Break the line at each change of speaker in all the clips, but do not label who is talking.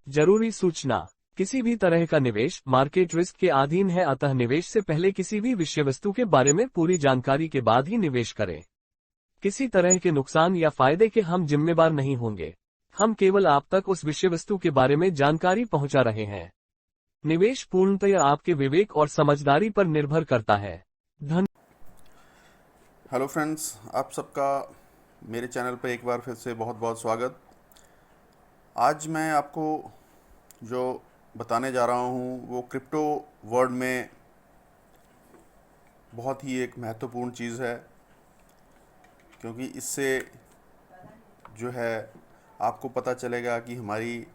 जरूरी सूचना। किसी भी तरह का निवेश मार्केट रिस्क के अधीन है, अतः निवेश से पहले किसी भी विषय वस्तु के बारे में पूरी जानकारी के बाद ही निवेश करें। किसी तरह के नुकसान या फायदे के हम जिम्मेदार नहीं होंगे। हम केवल आप तक उस विषय वस्तु के बारे में जानकारी पहुंचा रहे हैं। निवेश पूर्णतया आपके विवेक और समझदारी पर निर्भर करता है।
हेलो फ्रेंड्स, आप सबका मेरे चैनल पर एक बार फिर से बहुत बहुत स्वागत। आज मैं आपको जो बताने जा रहा हूँ वो क्रिप्टो वर्ल्ड में बहुत ही एक महत्वपूर्ण चीज़ है, क्योंकि इससे जो है आपको पता चलेगा कि हमारी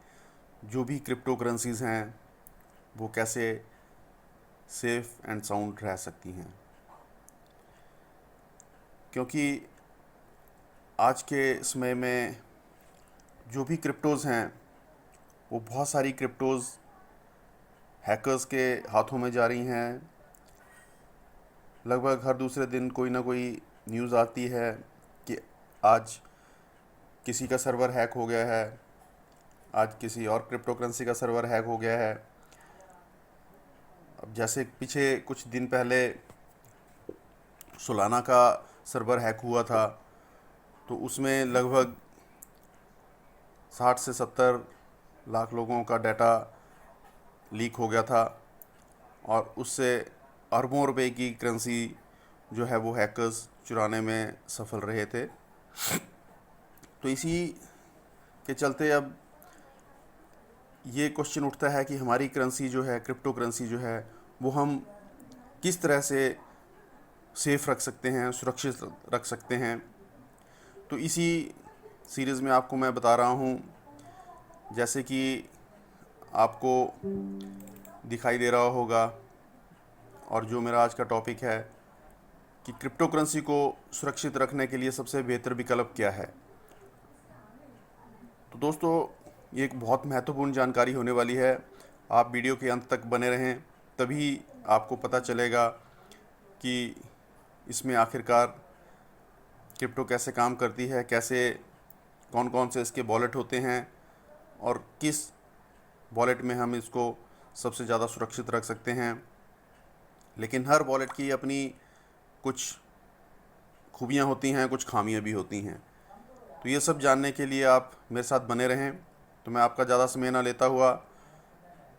जो भी क्रिप्टो करेंसीज़ हैं वो कैसे सेफ़ एंड साउंड रह सकती हैं। क्योंकि आज के समय में जो भी क्रिप्टोज़ हैं वो बहुत सारी क्रिप्टोज़ हैकर्स के हाथों में जा रही हैं। लगभग हर दूसरे दिन कोई ना कोई न्यूज़ आती है कि आज किसी का सर्वर हैक हो गया है, आज किसी और क्रिप्टो करेंसी का सर्वर हैक हो गया है। अब जैसे पीछे कुछ दिन पहले सोलाना का सर्वर हैक हुआ था, तो उसमें लगभग 60 से 70 लाख लोगों का डाटा लीक हो गया था और उससे अरबों रुपए की करेंसी जो है वो हैकर्स चुराने में सफल रहे थे। तो इसी के चलते अब ये क्वेश्चन उठता है कि हमारी करेंसी जो है, क्रिप्टो करेंसी जो है, वो हम किस तरह से सेफ़ रख सकते हैं, सुरक्षित रख सकते हैं। तो इसी सीरीज़ में आपको मैं बता रहा हूँ, जैसे कि आपको दिखाई दे रहा होगा, और जो मेरा आज का टॉपिक है कि क्रिप्टो करेंसी को सुरक्षित रखने के लिए सबसे बेहतर विकल्प क्या है। तो दोस्तों, ये एक बहुत महत्वपूर्ण जानकारी होने वाली है। आप वीडियो के अंत तक बने रहें, तभी आपको पता चलेगा कि इसमें आखिरकार क्रिप्टो कैसे काम करती है, कैसे कौन कौन से इसके वॉलेट होते हैं और किस वॉलेट में हम इसको सबसे ज़्यादा सुरक्षित रख सकते हैं। लेकिन हर वॉलेट की अपनी कुछ खूबियाँ होती हैं, कुछ खामियाँ भी होती हैं। तो ये सब जानने के लिए आप मेरे साथ बने रहें। तो मैं आपका ज़्यादा समय ना लेता हुआ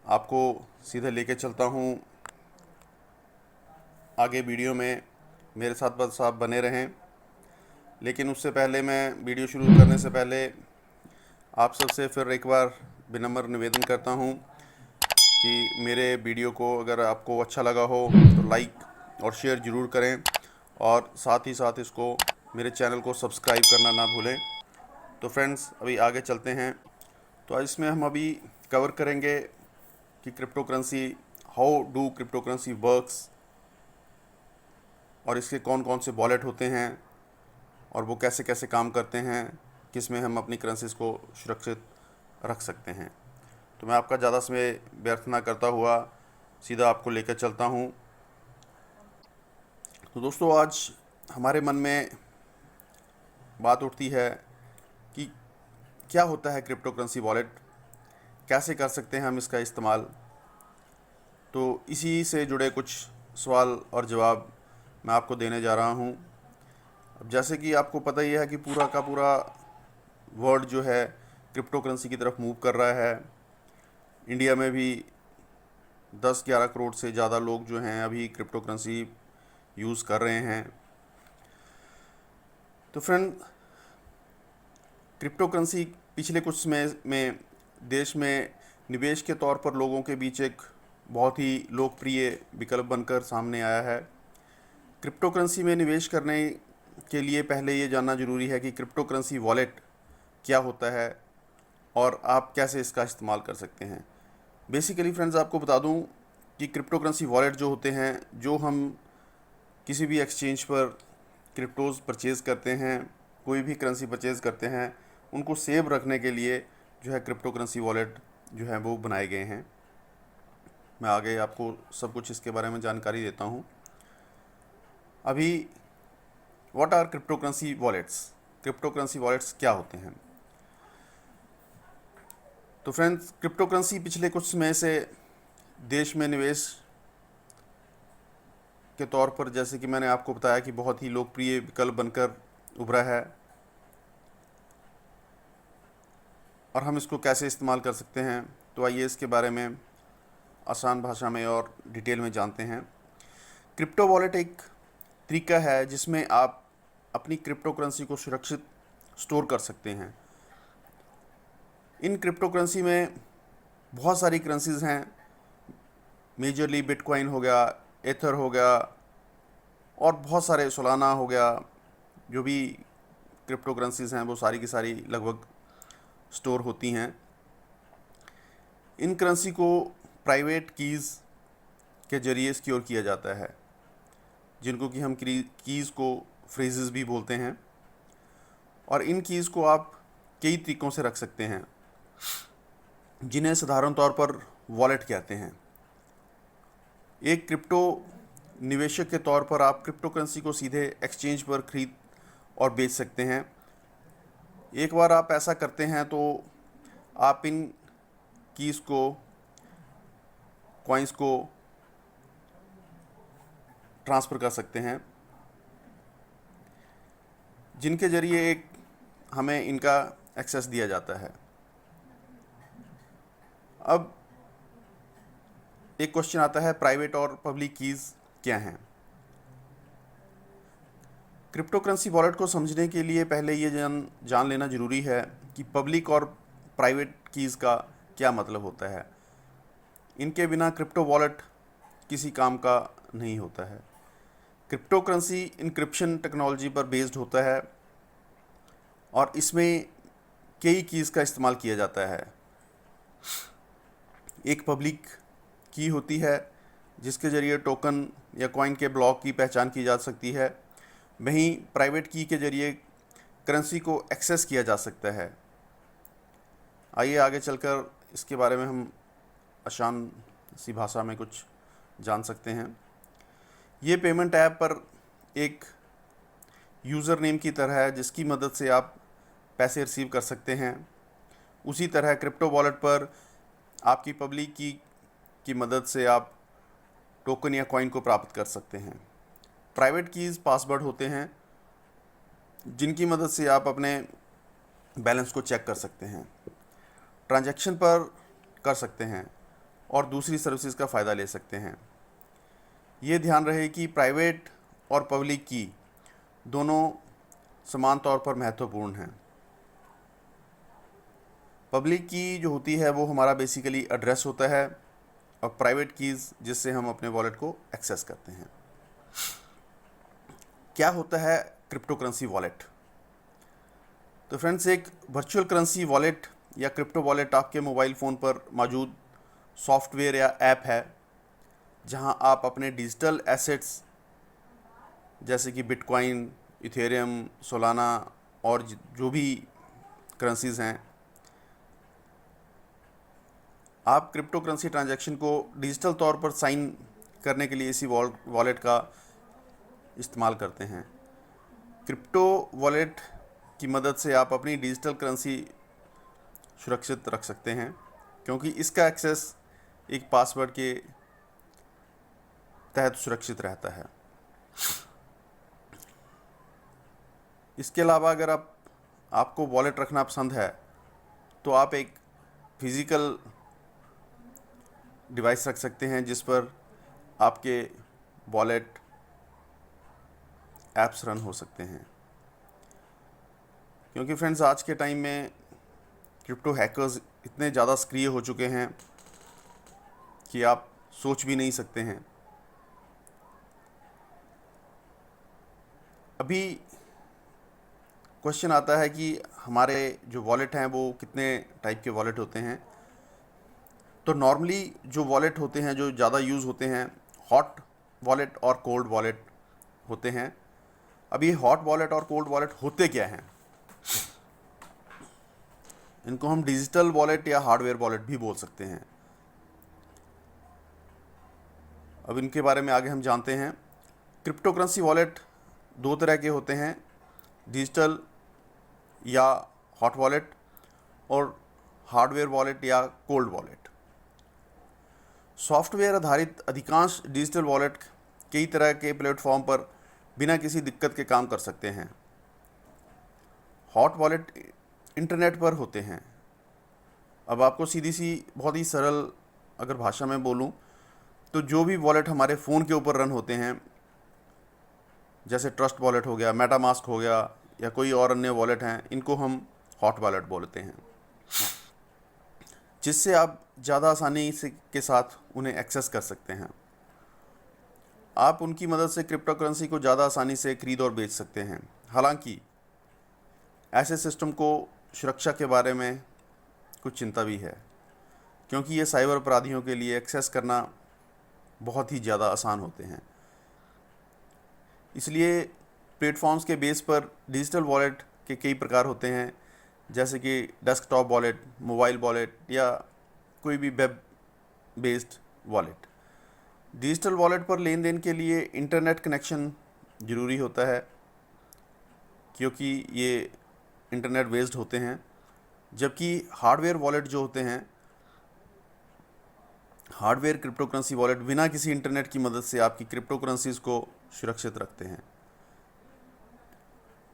आपको सीधे लेके चलता हूँ आगे वीडियो में। मेरे साथ बस आप बने रहें। लेकिन उससे पहले, मैं वीडियो शुरू करने से पहले आप सबसे फिर एक बार विनम्र निवेदन करता हूँ कि मेरे वीडियो को अगर आपको अच्छा लगा हो तो लाइक और शेयर ज़रूर करें, और साथ ही साथ इसको, मेरे चैनल को सब्सक्राइब करना ना भूलें। तो फ्रेंड्स, अभी आगे चलते हैं। तो इसमें हम अभी कवर करेंगे कि crypto currency, how do crypto currency works, और इसके कौन कौन से वॉलेट होते हैं और वो कैसे कैसे काम करते हैं, किस में हम अपनी करेंसीज़ को सुरक्षित रख सकते हैं। तो मैं आपका ज़्यादा समय व्यर्थ ना करता हुआ सीधा आपको लेकर चलता हूँ। तो दोस्तों, आज हमारे मन में बात उठती है कि क्या होता है क्रिप्टो करेंसी वॉलेट, कैसे कर सकते हैं हम इसका इस्तेमाल। तो इसी से जुड़े कुछ सवाल और जवाब मैं आपको देने जा रहा हूँ। अब जैसे कि आपको पता ही है कि पूरा का पूरा वर्ल्ड जो है क्रिप्टो करेंसी की तरफ मूव कर रहा है। इंडिया में भी 10-11 करोड़ से ज़्यादा लोग जो हैं अभी क्रिप्टो करेंसी यूज़ कर रहे हैं। तो फ्रेंड, क्रिप्टो करेंसी पिछले कुछ समय में देश में निवेश के तौर पर लोगों के बीच एक बहुत ही लोकप्रिय विकल्प बनकर सामने आया है। क्रिप्टो करेंसी में निवेश करने के लिए पहले ये जानना ज़रूरी है कि क्रिप्टो करेंसी वॉलेट क्या होता है और आप कैसे इसका इस्तेमाल कर सकते हैं। बेसिकली फ्रेंड्स, आपको बता दूं कि क्रिप्टो करेंसी वॉलेट जो होते हैं, जो हम किसी भी एक्सचेंज पर क्रिप्टोज़ परचेज़ करते हैं, कोई भी करेंसी परचेज़ करते हैं, उनको सेव रखने के लिए जो है क्रिप्टो करेंसी वॉलेट जो है वो बनाए गए हैं। मैं आगे आपको सब कुछ इसके बारे में जानकारी देता हूँ। अभी what are crypto currency wallets, crypto currency wallets क्या होते हैं। तो फ्रेंड्स, क्रिप्टो करेंसी पिछले कुछ समय से देश में निवेश के तौर पर, जैसे कि मैंने आपको बताया, कि बहुत ही लोकप्रिय विकल्प बनकर उभरा है। और हम इसको कैसे इस्तेमाल कर सकते हैं, तो आइए इसके बारे में आसान भाषा में और डिटेल में जानते हैं। क्रिप्टो वॉलेट एक तरीका है जिसमें आप अपनी क्रिप्टो करेंसी को सुरक्षित स्टोर कर सकते हैं। इन क्रिप्टो करेंसी में बहुत सारी करेंसीज़ हैं। मेजरली बिटकॉइन हो गया, एथर हो गया, और बहुत सारे सोलाना हो गया। जो भी क्रिप्टो करेंसीज़ हैं वो सारी की सारी लगभग स्टोर होती हैं। इन करेंसी को प्राइवेट कीज़ के ज़रिए सिक्योर किया जाता है, जिनको कि हम कीज़ को फ्रेजेस भी बोलते हैं। और इन कीज़ को आप कई तरीक़ों से रख सकते हैं, जिन्हें साधारण तौर पर वॉलेट कहते हैं। एक क्रिप्टो निवेशक के तौर पर आप क्रिप्टो करेंसी को सीधे एक्सचेंज पर खरीद और बेच सकते हैं। एक बार आप ऐसा करते हैं तो आप इन कीज़ को, कॉइन्स को ट्रांसफ़र कर सकते हैं, जिनके ज़रिए एक हमें इनका एक्सेस दिया जाता है। अब एक क्वेश्चन आता है, प्राइवेट और पब्लिक कीज़ क्या हैं? क्रिप्टो करेंसी वॉलेट को समझने के लिए पहले ये जान लेना ज़रूरी है कि पब्लिक और प्राइवेट कीज़ का क्या मतलब होता है। इनके बिना क्रिप्टो वॉलेट किसी काम का नहीं होता है। क्रिप्टो करेंसी इनक्रिप्शन टेक्नोलॉजी पर बेस्ड होता है और इसमें कई कीज़ का इस्तेमाल किया जाता है। एक पब्लिक की होती है जिसके ज़रिए टोकन या कॉइन के ब्लॉक की पहचान की जा सकती है। वहीं प्राइवेट की के ज़रिए करेंसी को एक्सेस किया जा सकता है। आइए आगे चलकर इसके बारे में हम आसान सी भाषा में कुछ जान सकते हैं। ये पेमेंट ऐप पर एक यूज़र नेम की तरह है जिसकी मदद से आप पैसे रिसीव कर सकते हैं। उसी तरह क्रिप्टो वॉलेट पर आपकी पब्लिक की मदद से आप टोकन या कॉइन को प्राप्त कर सकते हैं। प्राइवेट कीज़ पासवर्ड होते हैं जिनकी मदद से आप अपने बैलेंस को चेक कर सकते हैं, ट्रांजैक्शन पर कर सकते हैं और दूसरी सर्विसेज का फ़ायदा ले सकते हैं। ये ध्यान रहे कि प्राइवेट और पब्लिक की दोनों समान तौर पर महत्वपूर्ण हैं। पब्लिक की जो होती है वो हमारा बेसिकली एड्रेस होता है, और प्राइवेट कीज़ जिससे हम अपने वॉलेट को एक्सेस करते हैं। क्या होता है क्रिप्टो करेंसी वॉलेट? तो फ्रेंड्स, एक वर्चुअल करेंसी वॉलेट या क्रिप्टो वॉलेट आपके मोबाइल फ़ोन पर मौजूद सॉफ्टवेयर या ऐप है, जहां आप अपने डिजिटल एसेट्स जैसे कि बिटकॉइन, इथेरियम, सोलाना और जो भी करेंसीज़ हैं, आप क्रिप्टो करेंसी ट्रांजैक्शन को डिजिटल तौर पर साइन करने के लिए इसी वॉलेट का इस्तेमाल करते हैं। क्रिप्टो वॉलेट की मदद से आप अपनी डिजिटल करेंसी सुरक्षित रख सकते हैं, क्योंकि इसका एक्सेस एक पासवर्ड के तहत सुरक्षित रहता है। इसके अलावा अगर आपको वॉलेट रखना पसंद है तो आप एक फिज़िकल डिवाइस रख सकते हैं जिस पर आपके वॉलेट ऐप्स रन हो सकते हैं। क्योंकि फ्रेंड्स, आज के टाइम में क्रिप्टो हैकर्स इतने ज़्यादा सक्रिय हो चुके हैं कि आप सोच भी नहीं सकते हैं। अभी क्वेश्चन आता है कि हमारे जो वॉलेट हैं वो कितने टाइप के वॉलेट होते हैं। तो नॉर्मली जो वॉलेट होते हैं जो ज़्यादा यूज़ होते हैं, हॉट वॉलेट और कोल्ड वॉलेट होते हैं। अब ये हॉट वॉलेट और कोल्ड वॉलेट होते क्या हैं? इनको हम डिजिटल वॉलेट या हार्डवेयर वॉलेट भी बोल सकते हैं। अब इनके बारे में आगे हम जानते हैं। क्रिप्टो करेंसी वॉलेट दो तरह के होते हैं, डिजिटल या हॉट वॉलेट और हार्डवेयर वॉलेट या कोल्ड वॉलेट। सॉफ्टवेयर आधारित अधिकांश डिजिटल वॉलेट कई तरह के प्लेटफॉर्म पर बिना किसी दिक्कत के काम कर सकते हैं। हॉट वॉलेट इंटरनेट पर होते हैं। अब आपको सीधी सी बहुत ही सरल अगर भाषा में बोलूं तो जो भी वॉलेट हमारे फ़ोन के ऊपर रन होते हैं, जैसे ट्रस्ट वॉलेट हो गया, मेटामास्क हो गया या कोई और अन्य वॉलेट हैं, इनको हम हॉट वॉलेट बोलते हैं, जिससे आप ज़्यादा आसानी से के साथ उन्हें एक्सेस कर सकते हैं। आप उनकी मदद से क्रिप्टो करेंसी को ज़्यादा आसानी से खरीद और बेच सकते हैं। हालांकि ऐसे सिस्टम को सुरक्षा के बारे में कुछ चिंता भी है, क्योंकि ये साइबर अपराधियों के लिए एक्सेस करना बहुत ही ज़्यादा आसान होते हैं। इसलिए प्लेटफॉर्म्स के बेस पर डिजिटल वॉलेट के कई प्रकार होते हैं, जैसे कि डेस्कटॉप वॉलेट, मोबाइल वॉलेट या कोई भी web based wallet. Digital wallet पर लेन देन के लिए इंटरनेट कनेक्शन ज़रूरी होता है, क्योंकि ये इंटरनेट बेस्ड होते हैं, जबकि हार्डवेयर वॉलेट जो होते हैं, हार्डवेयर क्रिप्टो करेंसी वॉलेट बिना किसी इंटरनेट की मदद से आपकी क्रिप्टो करेंसीज को सुरक्षित रखते हैं।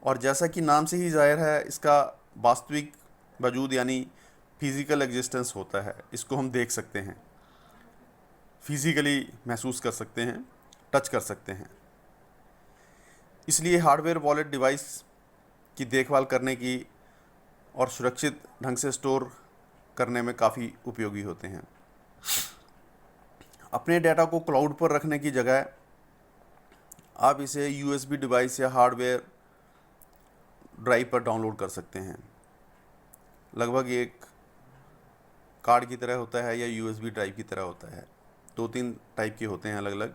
और जैसा कि नाम से ही जाहिर है, इसका वास्तविक वजूद यानी फिज़िकल एग्जिस्टेंस होता है। इसको हम देख सकते हैं, फिज़िकली महसूस कर सकते हैं, टच कर सकते हैं। इसलिए हार्डवेयर वॉलेट डिवाइस की देखभाल करने की और सुरक्षित ढंग से स्टोर करने में काफ़ी उपयोगी होते हैं। अपने डाटा को क्लाउड पर रखने की जगह आप इसे यूएसबी डिवाइस या हार्डवेयर ड्राइव पर डाउनलोड कर सकते हैं। लगभग एक कार्ड की तरह होता है या यूएसबी ड्राइव की तरह होता है। 2-3 टाइप के होते हैं अलग अलग,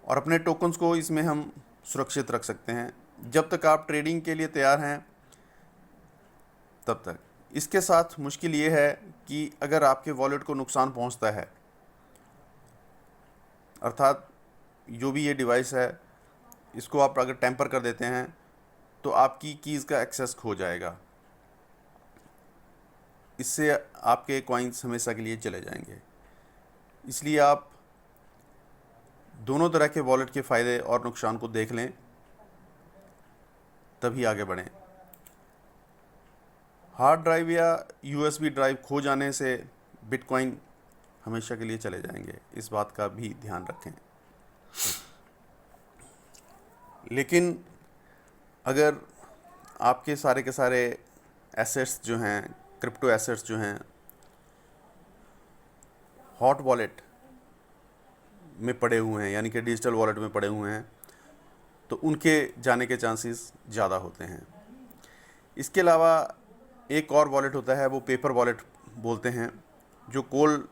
और अपने टोकन्स को इसमें हम सुरक्षित रख सकते हैं जब तक आप ट्रेडिंग के लिए तैयार हैं तब तक। इसके साथ मुश्किल ये है कि अगर आपके वॉलेट को नुकसान पहुंचता है, अर्थात जो भी ये डिवाइस है इसको आप अगर टैम्पर कर देते हैं, तो आपकी कीज़ का एक्सेस खो जाएगा। इससे आपके कॉइन्स हमेशा के लिए चले जाएंगे। इसलिए आप दोनों तरह के वॉलेट के फ़ायदे और नुकसान को देख लें, तभी आगे बढ़ें। हार्ड ड्राइव या यूएसबी ड्राइव खो जाने से बिटकॉइन हमेशा के लिए चले जाएंगे, इस बात का भी ध्यान रखें। लेकिन अगर आपके सारे के सारे एसेट्स जो हैं, क्रिप्टो एसेट्स जो हैं, हॉट वॉलेट में पड़े हुए हैं, यानी कि डिजिटल वॉलेट में पड़े हुए हैं, तो उनके जाने के चांसेस ज़्यादा होते हैं। इसके अलावा एक और वॉलेट होता है, वो पेपर वॉलेट बोलते हैं, जो कोल्ड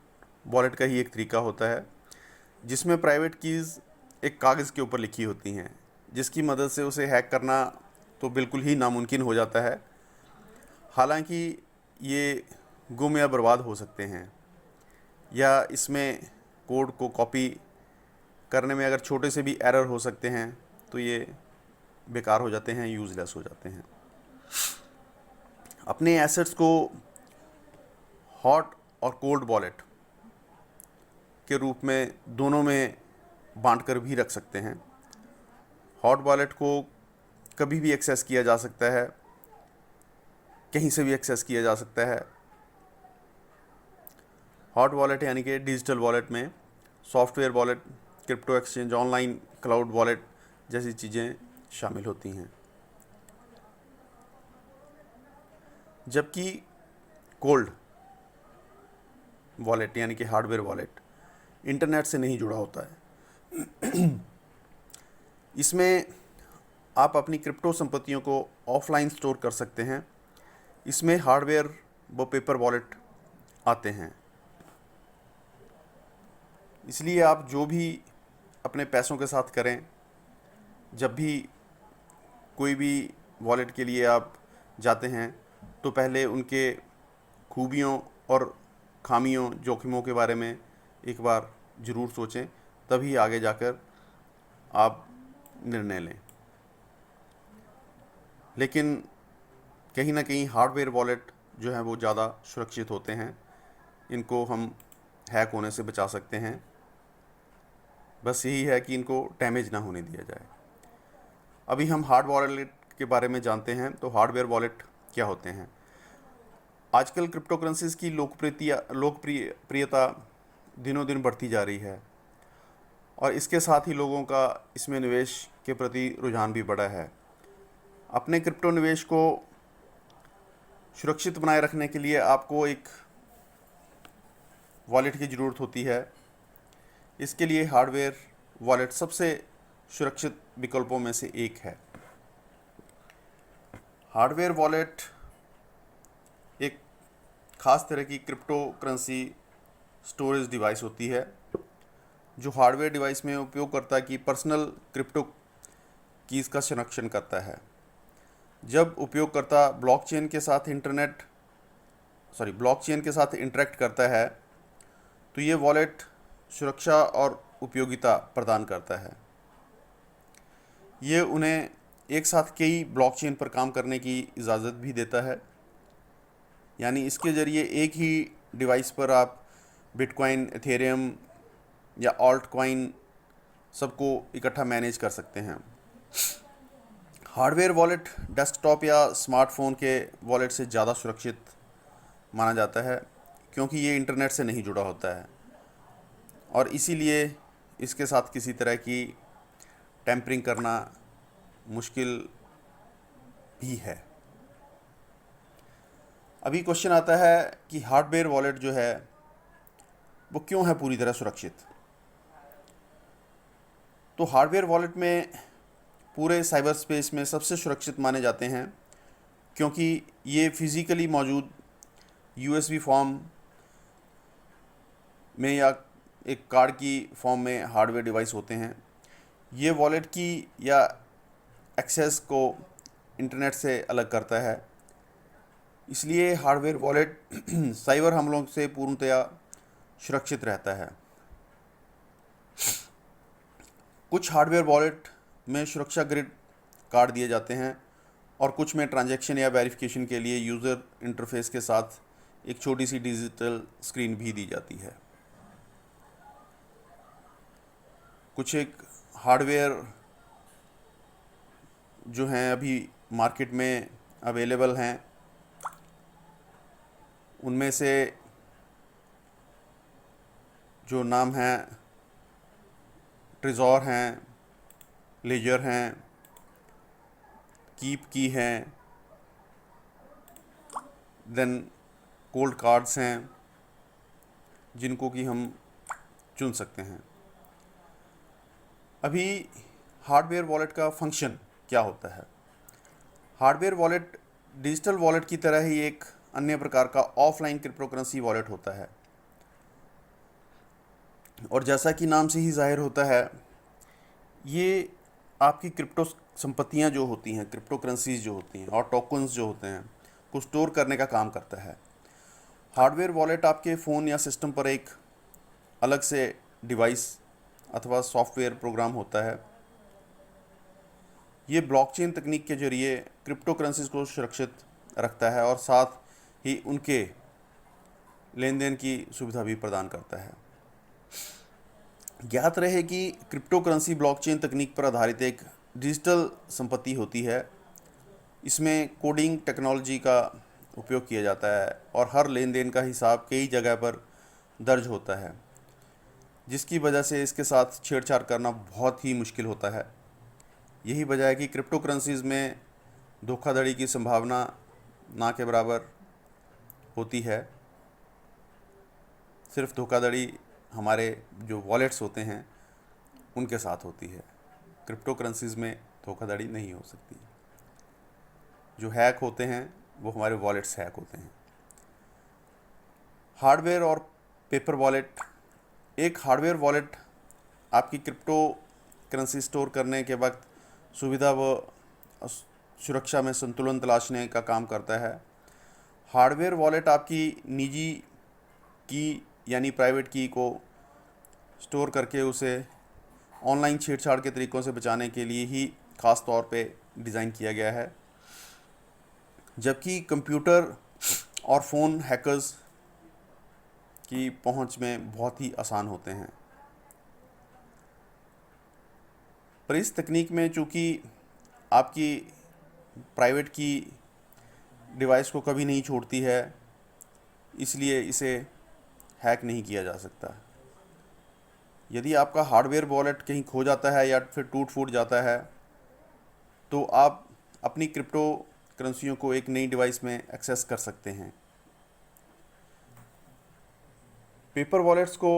वॉलेट का ही एक तरीका होता है, जिसमें प्राइवेट कीज़ एक कागज़ के ऊपर लिखी होती हैं, जिसकी मदद से उसे हैक करना तो बिल्कुल ही नामुमकिन हो जाता है। हालांकि ये गुम या बर्बाद हो सकते हैं, या इसमें कोड को कॉपी करने में अगर छोटे से भी एरर हो सकते हैं तो ये बेकार हो जाते हैं, यूज़लेस हो जाते हैं। अपने एसेट्स को हॉट और कोल्ड वॉलेट के रूप में दोनों में बांट कर भी रख सकते हैं। हॉट वॉलेट को कभी भी एक्सेस किया जा सकता है, कहीं से भी एक्सेस किया जा सकता है। हॉट वॉलेट यानी कि डिजिटल वॉलेट में software wallet, crypto exchange, online cloud wallet जैसी चीज़ें शामिल होती हैं। जबकि कोल्ड वॉलेट यानी कि हार्डवेयर वॉलेट इंटरनेट से नहीं जुड़ा होता है। इसमें आप अपनी क्रिप्टो संपत्तियों को ऑफलाइन स्टोर कर सकते हैं। इसमें हार्डवेयर व पेपर वॉलेट आते हैं। इसलिए आप जो भी अपने पैसों के साथ करें, जब भी कोई भी वॉलेट के लिए आप जाते हैं, तो पहले उनके खूबियों और खामियों, जोखिमों के बारे में एक बार ज़रूर सोचें, तभी आगे जाकर आप निर्णय लें। लेकिन कहीं ना कहीं हार्डवेयर वॉलेट जो हैं वो ज़्यादा सुरक्षित होते हैं। इनको हम हैक होने से बचा सकते हैं। बस यही है कि इनको डैमेज ना होने दिया जाए। अभी हम हार्ड वॉलेट के बारे में जानते हैं। तो हार्डवेयर वॉलेट क्या होते हैं? आजकल क्रिप्टो करेंसीज की लोकप्रियता दिनों दिन बढ़ती जा रही है और इसके साथ ही लोगों का इसमें निवेश के प्रति रुझान भी बढ़ा है। अपने क्रिप्टो निवेश को सुरक्षित बनाए रखने के लिए आपको एक वॉलेट की ज़रूरत होती है। इसके लिए हार्डवेयर वॉलेट सबसे सुरक्षित विकल्पों में से एक है। हार्डवेयर वॉलेट एक खास तरह की क्रिप्टो करेंसी स्टोरेज डिवाइस होती है जो हार्डवेयर डिवाइस में उपयोगकर्ता की पर्सनल क्रिप्टो कीज़ का संरक्षण करता है। जब उपयोगकर्ता ब्लॉकचेन के साथ इंटरेक्ट करता है तो ये वॉलेट सुरक्षा और उपयोगिता प्रदान करता है। ये उन्हें एक साथ कई ब्लॉकचेन पर काम करने की इजाज़त भी देता है। यानी इसके ज़रिए एक ही डिवाइस पर आप बिटकॉइन, एथेरियम या ऑल्ट कॉइन सबको इकट्ठा मैनेज कर सकते हैं। हार्डवेयर वॉलेट डेस्कटॉप या स्मार्टफोन के वॉलेट से ज़्यादा सुरक्षित माना जाता है क्योंकि ये इंटरनेट से नहीं जुड़ा होता है और इसीलिए इसके साथ किसी तरह की टैम्परिंग करना मुश्किल भी है। अभी क्वेश्चन आता है कि हार्डवेयर वॉलेट जो है वो क्यों है पूरी तरह सुरक्षित? तो हार्डवेयर वॉलेट में पूरे साइबर स्पेस में सबसे सुरक्षित माने जाते हैं क्योंकि ये फिज़िकली मौजूद यूएसबी फॉर्म में या एक कार्ड की फॉर्म में हार्डवेयर डिवाइस होते हैं। ये वॉलेट की या एक्सेस को इंटरनेट से अलग करता है। इसलिए हार्डवेयर वॉलेट साइबर हमलों से पूर्णतया सुरक्षित रहता है। कुछ हार्डवेयर वॉलेट में सुरक्षा ग्रिड कार्ड दिए जाते हैं और कुछ में ट्रांजैक्शन या वेरिफिकेशन के लिए यूज़र इंटरफेस के साथ एक छोटी सी डिजिटल स्क्रीन भी दी जाती है। कुछ एक हार्डवेयर जो हैं अभी मार्केट में अवेलेबल हैं, उनमें से जो नाम हैं ट्रेज़ोर हैं, लेजर हैं, कीप की हैं, देन कोल्ड कार्ड्स हैं जिनको कि हम चुन सकते हैं। अभी हार्डवेयर वॉलेट का फंक्शन क्या होता है? हार्डवेयर वॉलेट डिजिटल वॉलेट की तरह ही एक अन्य प्रकार का ऑफलाइन क्रिप्टोकरेंसी वॉलेट होता है और जैसा कि नाम से ही जाहिर होता है, ये आपकी क्रिप्टो संपत्तियां जो होती हैं, क्रिप्टो करेंसीज जो होती हैं और टोकन्स जो होते हैं को स्टोर करने का काम करता है। हार्डवेयर वॉलेट आपके फ़ोन या सिस्टम पर एक अलग से डिवाइस अथवा सॉफ्टवेयर प्रोग्राम होता है। ये ब्लॉकचेन तकनीक के जरिए क्रिप्टो करेंसीज को सुरक्षित रखता है और साथ ही उनके लेन देन की सुविधा भी प्रदान करता है। ज्ञात रहे कि क्रिप्टो करेंसी ब्लॉकचेन तकनीक पर आधारित एक डिजिटल संपत्ति होती है। इसमें कोडिंग टेक्नोलॉजी का उपयोग किया जाता है और हर लेन देन का हिसाब कई जगह पर दर्ज होता है, जिसकी वजह से इसके साथ छेड़छाड़ करना बहुत ही मुश्किल होता है। यही वजह है कि क्रिप्टो करेंसीज में धोखाधड़ी की संभावना ना के बराबर होती है। सिर्फ धोखाधड़ी हमारे जो वॉलेट्स होते हैं उनके साथ होती है। क्रिप्टो करेंसीज में धोखाधड़ी नहीं हो सकती। जो हैक होते हैं वो हमारे वॉलेट्स हैक होते हैं। हार्डवेयर और पेपर वॉलेट। एक हार्डवेयर वॉलेट आपकी क्रिप्टो करेंसी स्टोर करने के वक्त सुविधा व सुरक्षा में संतुलन तलाशने का काम करता है। हार्डवेयर वॉलेट आपकी निजी की यानी प्राइवेट की को स्टोर करके उसे ऑनलाइन छेड़छाड़ के तरीक़ों से बचाने के लिए ही ख़ास तौर पे डिज़ाइन किया गया है। जबकि कंप्यूटर और फ़ोन हैकर्स की पहुंच में बहुत ही आसान होते हैं। पर इस तकनीक में चूँकि आपकी प्राइवेट की डिवाइस को कभी नहीं छोड़ती है, इसलिए इसे हैक नहीं किया जा सकता। यदि आपका हार्डवेयर वॉलेट कहीं खो जाता है या फिर टूट फूट जाता है, तो आप अपनी क्रिप्टो करेंसियों को एक नई डिवाइस में एक्सेस कर सकते हैं। पेपर वॉलेट्स को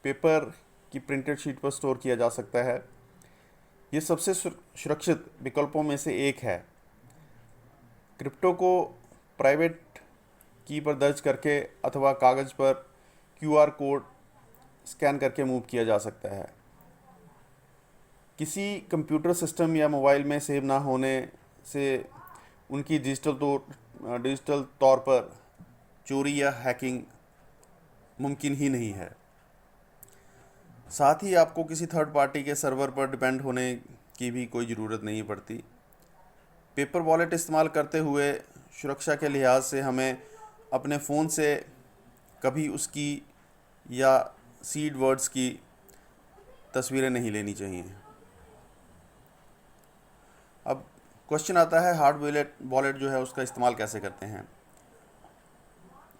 पेपर की प्रिंटेड शीट पर स्टोर किया जा सकता है। ये सबसे सुरक्षित विकल्पों में से एक है। क्रिप्टो को प्राइवेट की पर दर्ज करके अथवा कागज़ पर क्यूआर कोड स्कैन करके मूव किया जा सकता है। किसी कंप्यूटर सिस्टम या मोबाइल में सेव ना होने से उनकी डिजिटल तौर पर चोरी या हैकिंग मुमकिन ही नहीं है। साथ ही आपको किसी थर्ड पार्टी के सर्वर पर डिपेंड होने की भी कोई ज़रूरत नहीं पड़ती। पेपर वॉलेट इस्तेमाल करते हुए सुरक्षा के लिहाज से हमें अपने फ़ोन से कभी उसकी या सीड वर्ड्स की तस्वीरें नहीं लेनी चाहिए। अब क्वेश्चन आता है हार्डवेयर वॉलेट जो है उसका इस्तेमाल कैसे करते हैं।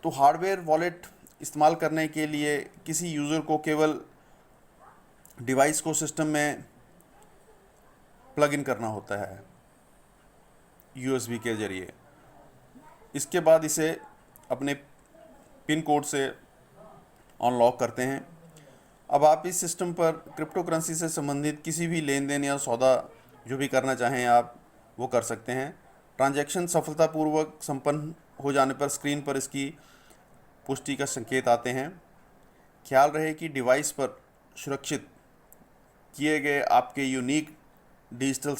तो हार्डवेयर वॉलेट इस्तेमाल करने के लिए किसी यूज़र को केवल डिवाइस को सिस्टम में प्लग इन करना होता है यूएसबी के ज़रिए। इसके बाद इसे अपने पिन कोड से अनलॉक करते हैं। अब आप इस सिस्टम पर क्रिप्टो करेंसी से संबंधित किसी भी लेन देन या सौदा जो भी करना चाहें आप वो कर सकते हैं। ट्रांजैक्शन सफलतापूर्वक संपन्न हो जाने पर स्क्रीन पर इसकी पुष्टि का संकेत आते हैं। ख्याल रहे कि डिवाइस पर सुरक्षित किए गए आपके यूनिक डिजिटल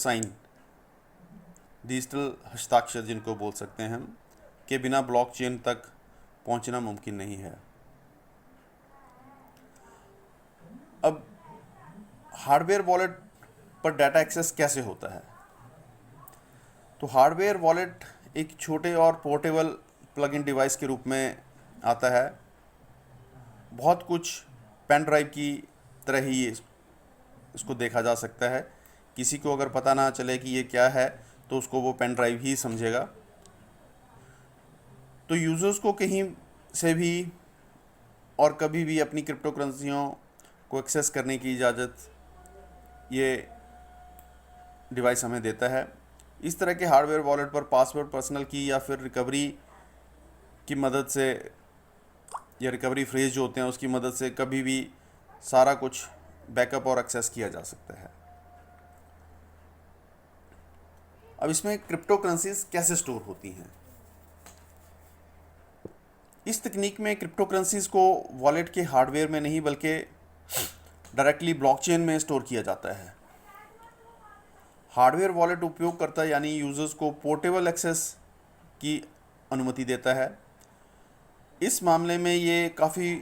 हस्ताक्षर जिनको बोल सकते हैं हम, के बिना ब्लॉकचेन तक पहुंचना मुमकिन नहीं है। अब हार्डवेयर वॉलेट पर डाटा एक्सेस कैसे होता है। तो हार्डवेयर वॉलेट एक छोटे और पोर्टेबल प्लग इन डिवाइस के रूप में आता है। बहुत कुछ पेन ड्राइव की तरह ही इसको देखा जा सकता है। किसी को अगर पता ना चले कि ये क्या है तो उसको वो पेन ड्राइव ही समझेगा। तो यूज़र्स को कहीं से भी और कभी भी अपनी क्रिप्टो करेंसियों को एक्सेस करने की इजाज़त ये डिवाइस हमें देता है। इस तरह के हार्डवेयर वॉलेट पर पासवर्ड, पर्सनल की या फिर रिकवरी की मदद से या रिकवरी फ्रेज जो होते हैं उसकी मदद से कभी भी सारा कुछ बैकअप और एक्सेस किया जा सकता है। अब इसमें क्रिप्टो करेंसीज कैसे स्टोर होती हैं। इस तकनीक में क्रिप्टो करेंसीज को वॉलेट के हार्डवेयर में नहीं बल्कि डायरेक्टली ब्लॉकचेन में स्टोर किया जाता है। हार्डवेयर वॉलेट उपयोगकर्ता यानी यूजर्स को पोर्टेबल एक्सेस की अनुमति देता है। इस मामले में ये काफ़ी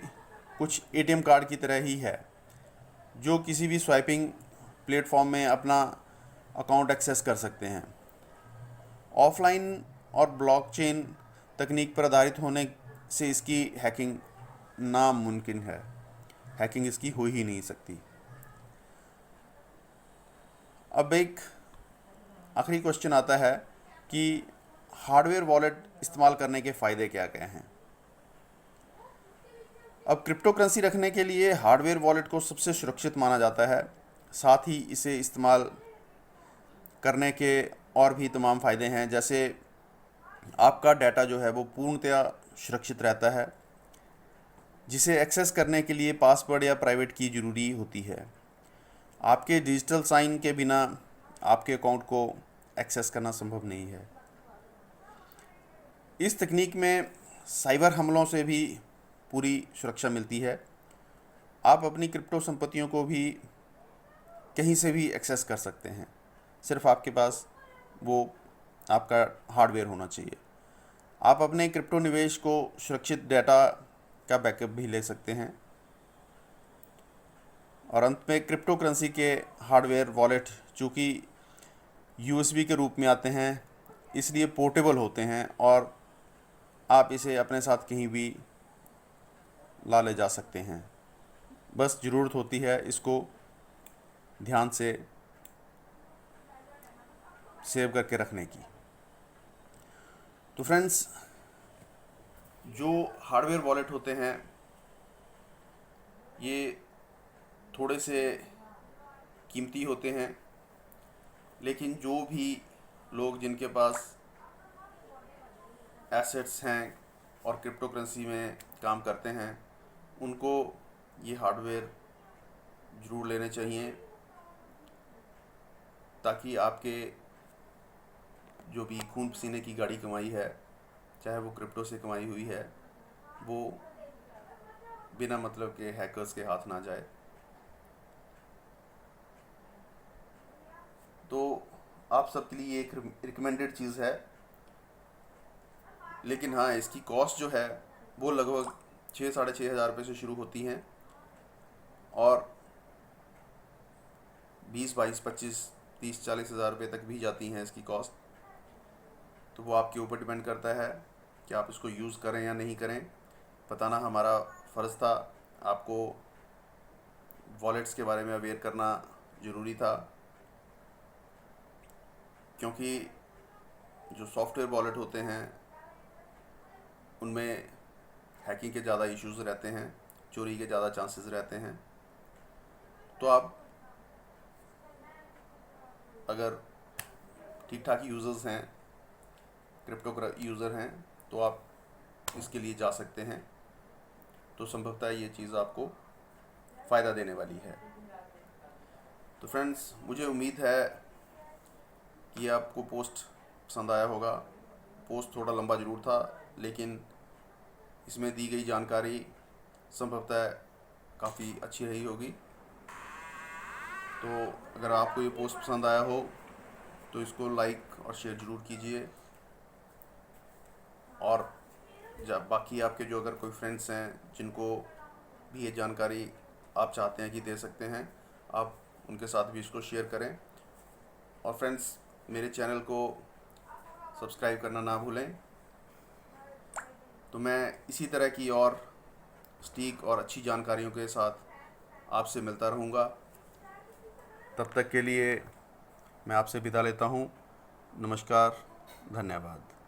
कुछ एटीएम कार्ड की तरह ही है जो किसी भी स्वाइपिंग प्लेटफॉर्म में अपना अकाउंट एक्सेस कर सकते हैं। ऑफलाइन और ब्लॉकचेन तकनीक पर आधारित होने से इसकी हैकिंग नामुमकिन है। हैकिंग इसकी हो ही नहीं सकती। अब एक आखिरी क्वेश्चन आता है कि हार्डवेयर वॉलेट इस्तेमाल करने के फ़ायदे क्या क्या हैं। अब क्रिप्टो करेंसी रखने के लिए हार्डवेयर वॉलेट को सबसे सुरक्षित माना जाता है। साथ ही इसे इस्तेमाल करने के और भी तमाम फ़ायदे हैं, जैसे आपका डाटा जो है वो पूर्णतया सुरक्षित रहता है, जिसे एक्सेस करने के लिए पासवर्ड या प्राइवेट की ज़रूरी होती है। आपके डिजिटल साइन के बिना आपके अकाउंट को एक्सेस करना संभव नहीं है। इस तकनीक में साइबर हमलों से भी पूरी सुरक्षा मिलती है। आप अपनी क्रिप्टो संपत्तियों को भी कहीं से भी एक्सेस कर सकते हैं, सिर्फ आपके पास वो आपका हार्डवेयर होना चाहिए। आप अपने क्रिप्टो निवेश को सुरक्षित डेटा का बैकअप भी ले सकते हैं। और अंत में क्रिप्टो करेंसी के हार्डवेयर वॉलेट चूँकि यूएसबी के रूप में आते हैं, इसलिए पोर्टेबल होते हैं और आप इसे अपने साथ कहीं भी ला ले जा सकते हैं। बस ज़रूरत होती है इसको ध्यान से सेव करके रखने की। तो फ्रेंड्स, जो हार्डवेयर वॉलेट होते हैं ये थोड़े से कीमती होते हैं, लेकिन जो भी लोग जिनके पास एसेट्स हैं और क्रिप्टो करेंसी में काम करते हैं उनको ये हार्डवेयर ज़रूर लेने चाहिए, ताकि आपके जो भी खून पसीने की गाड़ी कमाई है, चाहे वो क्रिप्टो से कमाई हुई है, वो बिना मतलब के हैकर्स के हाथ ना जाए। तो आप सबके लिए एक रिकमेंडेड चीज़ है, लेकिन हाँ, इसकी कॉस्ट जो है वो लगभग 6-6,500 रुपये से शुरू होती हैं और 20-22-25-30-40 हज़ार रुपये तक भी जाती हैं इसकी कॉस्ट। तो वो आपके ऊपर डिपेंड करता है कि आप इसको यूज़ करें या नहीं करें। बताना हमारा फ़र्ज़ था, आपको वॉलेट्स के बारे में अवेयर करना ज़रूरी था, क्योंकि जो सॉफ्टवेयर वॉलेट होते हैं उनमें हैकिंग के ज़्यादा इश्यूज़ रहते हैं, चोरी के ज़्यादा चांसेस रहते हैं। तो आप अगर ठीक ठाक यूज़र्स हैं, क्रिप्टो यूज़र हैं, तो आप इसके लिए जा सकते हैं। तो संभवतः ये चीज़ आपको फ़ायदा देने वाली है। तो फ्रेंड्स, मुझे उम्मीद है कि आपको पोस्ट पसंद आया होगा। पोस्ट थोड़ा लंबा ज़रूर था, लेकिन इसमें दी गई जानकारी संभवतः काफ़ी अच्छी रही होगी। तो अगर आपको ये पोस्ट पसंद आया हो तो इसको लाइक और शेयर ज़रूर कीजिए, और जब बाकी आपके जो अगर कोई फ्रेंड्स हैं जिनको भी ये जानकारी आप चाहते हैं कि दे सकते हैं, आप उनके साथ भी इसको शेयर करें। और फ्रेंड्स, मेरे चैनल को सब्सक्राइब करना ना भूलें। तो मैं इसी तरह की और सटीक और अच्छी जानकारियों के साथ आपसे मिलता रहूँगा। तब तक के लिए मैं आपसे विदा लेता हूँ। नमस्कार, धन्यवाद।